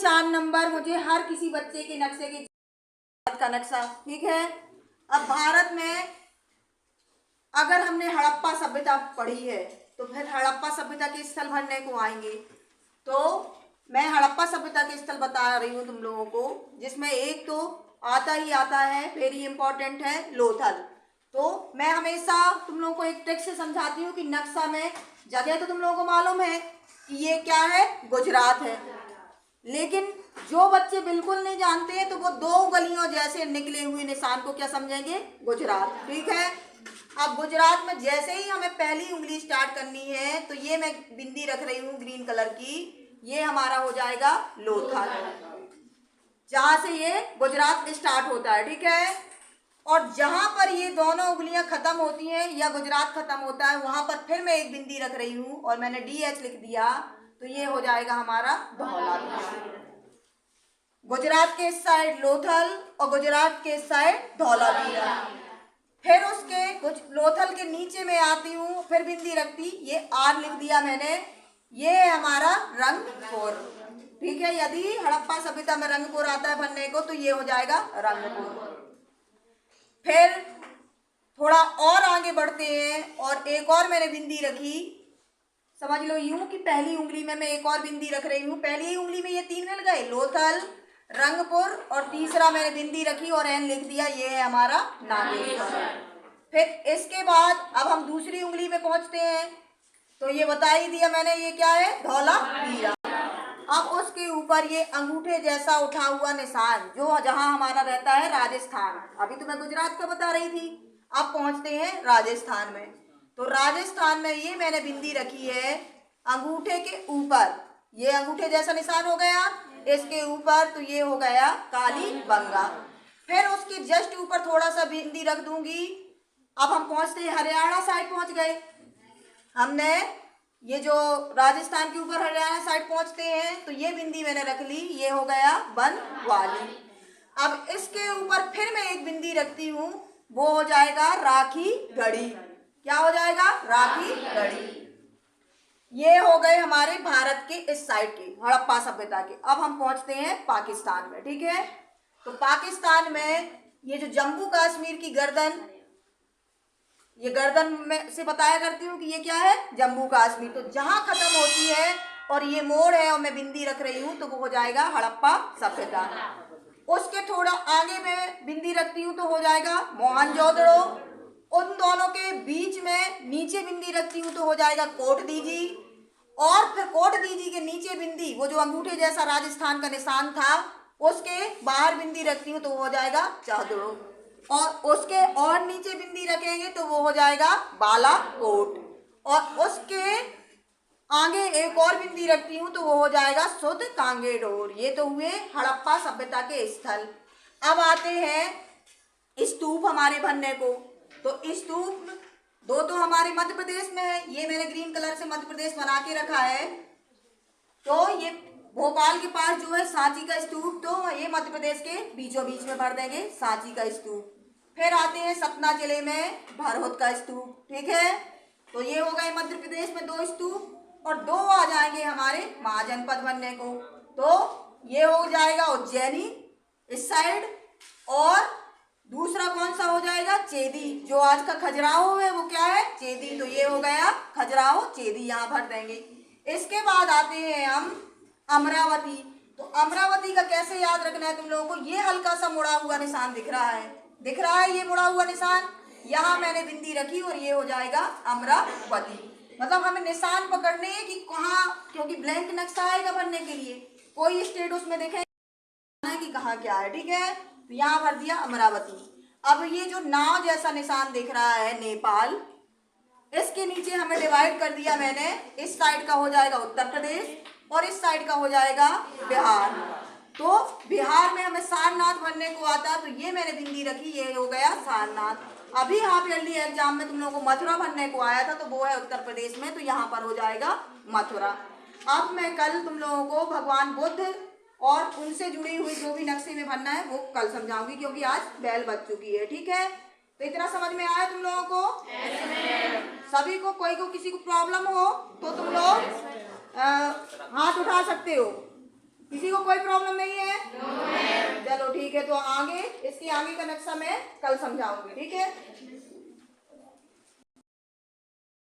4 number मुझे हर किसी बच्चे के नक्शे के का नक्शा, ठीक है। अब भारत में अगर हमने हड़प्पा सभ्यता पढ़ी है तो फिर हड़प्पा सभ्यता के स्थल भरने को आएंगे। तो मैं हड़प्पा सभ्यता के स्थल बता रही हूँ तुम लोगों को, जिसमें एक तो आता ही आता है, वेरी इंपॉर्टेंट है, लोथल। तो मैं हमेशा तुम लोगों को एक ट्रिक से समझाती हूँ कि नक्शा में जगह तो तुम लोगों को मालूम है कि ये क्या है, गुजरात है, लेकिन जो बच्चे बिल्कुल नहीं जानते हैं तो वो 2 गलियों जैसे निकले हुए निशान को क्या समझेंगे, गुजरात, ठीक है। अब गुजरात में जैसे ही हमें पहली उंगली स्टार्ट करनी है तो ये मैं बिंदी रख रही हूँ ग्रीन कलर की, ये हमारा हो जाएगा लोथल, जहां से ये गुजरात स्टार्ट होता है, ठीक है। और जहां पर ये दोनों उंगलियां खत्म होती हैं या गुजरात खत्म होता है वहां पर फिर मैं एक बिंदी रख रही हूँ और मैंने DH लिख दिया, तो ये हो जाएगा हमारा धौलावीरा। गुजरात के इस साइड लोथल और गुजरात के इस साइड धौलावीरा। फिर उसके कुछ लोथल के नीचे में आती हूँ, फिर बिंदी रखती, ये R लिख दिया मैंने, ये है हमारा रंगपुर, ठीक है। यदि हड़प्पा सभ्यता में रंगपुर आता है बनने को तो ये हो जाएगा रंगपुर। फिर थोड़ा और आगे बढ़ते हैं और एक और मैंने बिंदी रखी, समझ लो यूं कि पहली उंगली में मैं एक और बिंदी रख रही हूँ, पहली उंगली में ये 3 मिल गए, लोथल, रंगपुर और तीसरा मैंने बिंदी रखी और N लिख दिया, ये है हमारा नागेश्वर। फिर इसके बाद अब हम दूसरी उंगली में पहुंचते हैं, तो ये बता ही दिया मैंने, ये क्या है, धौलावीरा। अब उसके ऊपर ये अंगूठे जैसा उठा हुआ निशान जो जहां हमारा रहता है राजस्थान, अभी तो मैं गुजरात का बता रही थी, अब पहुंचते हैं राजस्थान में। तो राजस्थान में ये मैंने बिंदी रखी है अंगूठे के ऊपर, ये अंगूठे जैसा निशान हो गया, इसके ऊपर, तो ये हो गया कालीबंगा। फिर उसके जस्ट ऊपर थोड़ा सा बिंदी रख दूंगी। अब हम पहुंचते हैं हरियाणा साइड पहुंच गए हमने, ये जो राजस्थान के ऊपर हरियाणा साइड पहुंचते हैं तो ये बिंदी मैंने रख ली, ये हो गया बनवाली। अब इसके ऊपर फिर मैं एक बिंदी रखती हूँ, वो हो जाएगा राखी गढ़ी, क्या हो जाएगा, राखी गढ़ी। ये हो गए हमारे भारत के इस साइड के हड़प्पा सभ्यता के। अब हम पहुंचते हैं पाकिस्तान में, ठीक है। तो पाकिस्तान में ये जो जम्मू कश्मीर की गर्दन, ये गर्दन में से बताया करती हूँ कि ये क्या है, जम्मू कश्मीर, तो जहां खत्म होती है और ये मोड़ है और मैं बिंदी रख रही हूँ तो वो हो जाएगा हड़प्पा सभ्यता। उसके थोड़ा आगे में बिंदी रखती हूँ तो हो जाएगा मोहनजोदड़ो, उन दोनों के बीच में नीचे बिंदी रखती हूँ तो हो जाएगा कोटदीजी, और फिर कोटदीजी के नीचे बिंदी, वो जो अंगूठे जैसा राजस्थान का निशान था उसके बाहर बिंदी रखती हूँ तो हो जाएगा चादड़ो, और उसके और नीचे बिंदी रखेंगे तो वो हो जाएगा बालाकोट, और उसके आगे एक और बिंदी रखती हूँ तो वो हो जाएगा सुध कांगेडोर। ये तो हुए हड़प्पा सभ्यता के स्थल। अब आते हैं स्तूप हमारे बनने को, तो स्तूप 2 तो हमारे मध्य प्रदेश में है, ये मैंने ग्रीन कलर से मध्य प्रदेश बना के रखा है, तो ये भोपाल के पास जो है सांची का स्तूप, तो ये मध्य प्रदेश के बीचों बीच में भर देंगे सांची का स्तूप। फिर आते हैं सतना जिले में भरहुत का स्तूप, ठीक है। तो ये हो गए मध्य प्रदेश में 2 स्तूप, और 2 आ जाएंगे हमारे महाजनपद बनने को, तो ये हो जाएगा उज्जैनी इस साइड, और दूसरा कौन सा हो जाएगा, चेदी, जो आज का खजुराहो है वो क्या है, चेदी, तो ये हो गया खजुराहो चेदी, यहाँ भर देंगे। इसके बाद आते हैं हम अमरावती, तो अमरावती का कैसे याद रखना है तुम लोगों को, ये हल्का सा मुड़ा हुआ निशान दिख रहा है, दिख रहा है ये मुड़ा हुआ निशान, यहाँ मैंने बिंदी रखी और ये हो जाएगा अमरावती। मतलब हमें निशान पकड़ने हैं कि कहाँ, क्योंकि ब्लैंक नक्शा आएगा बनने के लिए, कोई स्टेट उसमें देखे कि कहाँ क्या है, ठीक है। तो यहाँ भर दिया अमरावती। अब ये जो नाव जैसा निशान दिख रहा है नेपाल, इसके नीचे हमें डिवाइड कर दिया मैंने, इस साइड का हो जाएगा उत्तर प्रदेश और इस साइड का हो जाएगा बिहार। तो बिहार में हमें सारनाथ बनने को आता है, तो ये मैंने बिंदी रखी, ये हो गया सारनाथ। अभी हाफ ईयरली एग्जाम में तुम लोगों को मथुरा बनने को आया था, तो वो है उत्तर प्रदेश में, तो यहाँ पर हो जाएगा मथुरा। अब मैं कल तुम लोगों को भगवान बुद्ध और उनसे जुड़ी हुई जो भी नक्शे में बनना है वो कल समझाऊंगी, क्योंकि आज बेल बज चुकी है, ठीक है। तो इतना समझ में आया तुम लोगों को? सभी को, कोई को किसी को प्रॉब्लम हो तो तुम लोग हाथ उठा सकते हो। किसी को कोई प्रॉब्लम नहीं है? चलो ठीक है, तो आगे इसके आगे का नक्शा मैं कल समझाऊंगी, ठीक है।